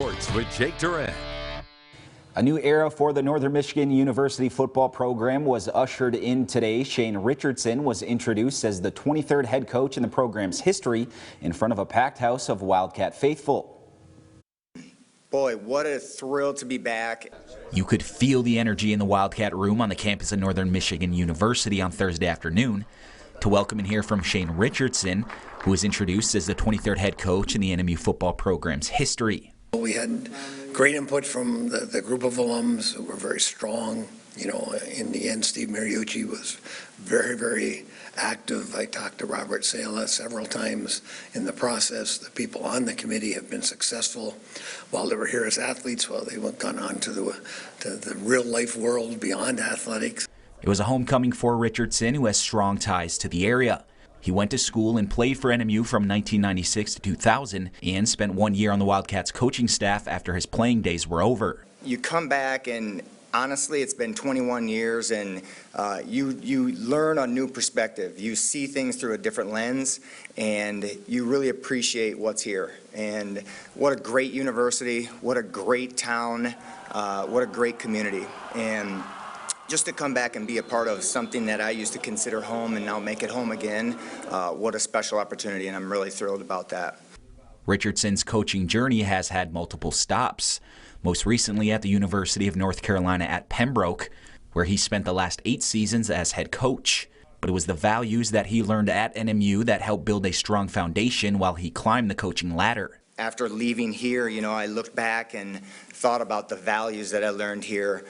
Sports with Jake Durant. A new era for the Northern Michigan University football program was ushered in today. Shane Richardson was introduced as the 23rd head coach in the program's history in front of a packed house of Wildcat faithful. Boy, what a thrill to be back. You could feel the energy in the Wildcat room on the campus of Northern Michigan University on Thursday afternoon. To welcome and hear from Shane Richardson, who was introduced as the 23rd head coach in the NMU football program's history. We had great input from the group of alums who were very strong. You know, in the end, Steve Mariucci was very, very active. I talked to Robert Sala several times in the process. The people on the committee have been successful while they were here as athletes, while they've gone on to the real life world beyond athletics. It was a homecoming for Richardson, who has strong ties to the area. He went to school and played for NMU from 1996 to 2000 and spent 1 year on the Wildcats coaching staff after his playing days were over. You come back and honestly, it's been 21 years and you learn a new perspective. You see things through a different lens and you really appreciate what's here. And what a great university, what a great town, what a great community. And just to come back and be a part of something that I used to consider home and now make it home again, what a special opportunity, and I'm really thrilled about that. Richardson's coaching journey has had multiple stops, most recently at the University of North Carolina at Pembroke, where he spent the last 8 seasons as head coach. But it was the values that he learned at NMU that helped build a strong foundation while he climbed the coaching ladder. After leaving here, you know, I looked back and thought about the values that I learned here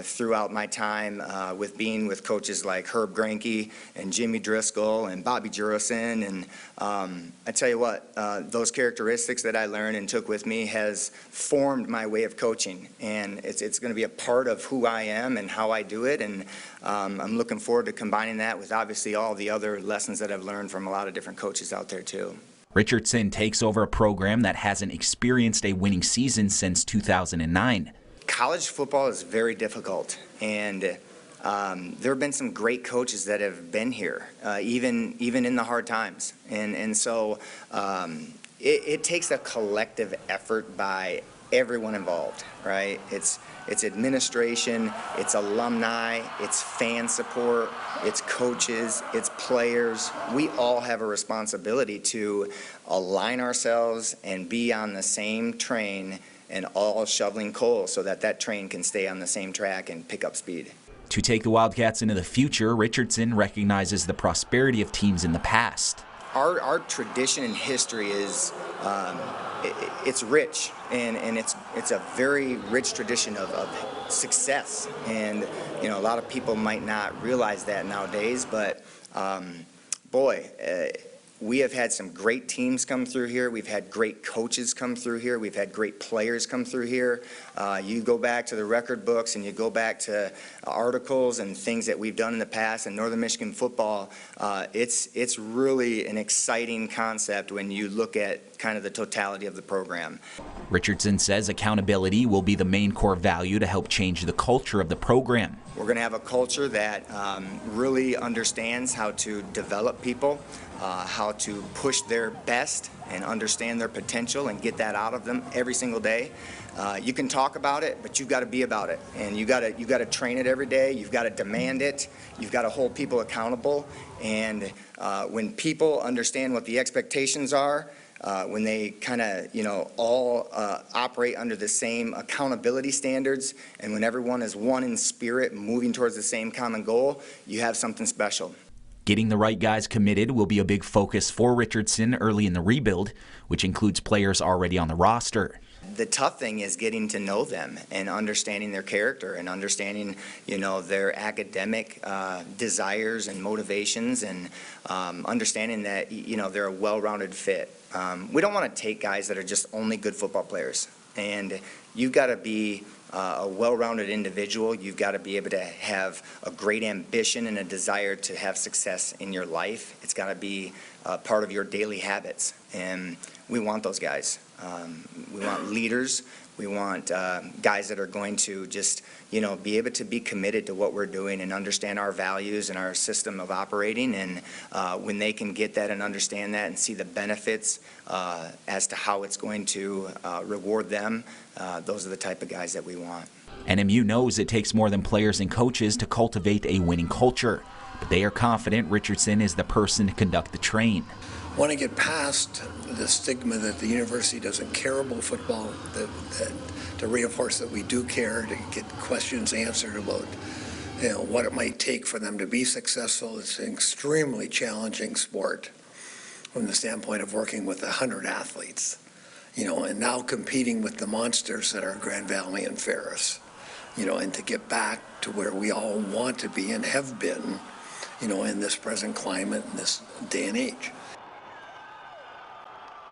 throughout my time with being with coaches like Herb Granke and Jimmy Driscoll and Bobby Jurison. And I tell you what, those characteristics that I learned and took with me has formed my way of coaching. And it's going to be a part of who I am and how I do it. And I'm looking forward to combining that with obviously all the other lessons that I've learned from a lot of different coaches out there too. Richardson takes over a program that hasn't experienced a winning season since 2009. College football is very difficult, and there have been some great coaches that have been here, even in the hard times. And so it takes a collective effort by everyone involved, right? It's administration, it's alumni, it's fan support, it's coaches, it's players. We all have a responsibility to align ourselves and be on the same train and all shoveling coal so that that train can stay on the same track and pick up speed. To take the Wildcats into the future, Richardson recognizes the prosperity of teams in the past. Our tradition and history is it's rich, and it's a very rich tradition of success. And you know, a lot of people might not realize that nowadays, but boy, we have had some great teams come through here. We've had great coaches come through here. We've had great players come through here. You go back to the record books and you go back to articles and things that we've done in the past in Northern Michigan football. It's really an exciting concept when you look at kind of the totality of the program. Richardson says accountability will be the main core value to help change the culture of the program. We're going to have a culture that really understands how to develop people, how to push their best and understand their potential and get that out of them every single day. You can talk about it, but you've got to be about it, and you got to train it every day. You've got to demand it. You've got to hold people accountable. And when people understand what the expectations are, when they kind of, you know, all operate under the same accountability standards, and when everyone is one in spirit, moving towards the same common goal, you have something special. Getting the right guys committed will be a big focus for Richardson early in the rebuild, which includes players already on the roster. The tough thing is getting to know them and understanding their character and understanding, you know, their academic desires and motivations, and understanding that, you know, they're a well-rounded fit. We don't want to take guys that are just only good football players, and you've got to be a well-rounded individual. You've got to be able to have a great ambition and a desire to have success in your life. It's got to be part of your daily habits, and we want those guys. We want leaders. We want guys that are going to just, be able to be committed to what we're doing and understand our values and our system of operating. And when they can get that and understand that and see the benefits as to how it's going to reward them, those are the type of guys that we want. NMU knows it takes more than players and coaches to cultivate a winning culture, but they are confident Richardson is the person to conduct the train. Want to get past the stigma that the university doesn't care about football, that to reinforce that we do care, to get questions answered about what it might take for them to be successful. It's an extremely challenging sport from the standpoint of working with 100 athletes, and now competing with the monsters that are Grand Valley and Ferris, and to get back to where we all want to be and have been, in this present climate, in this day and age.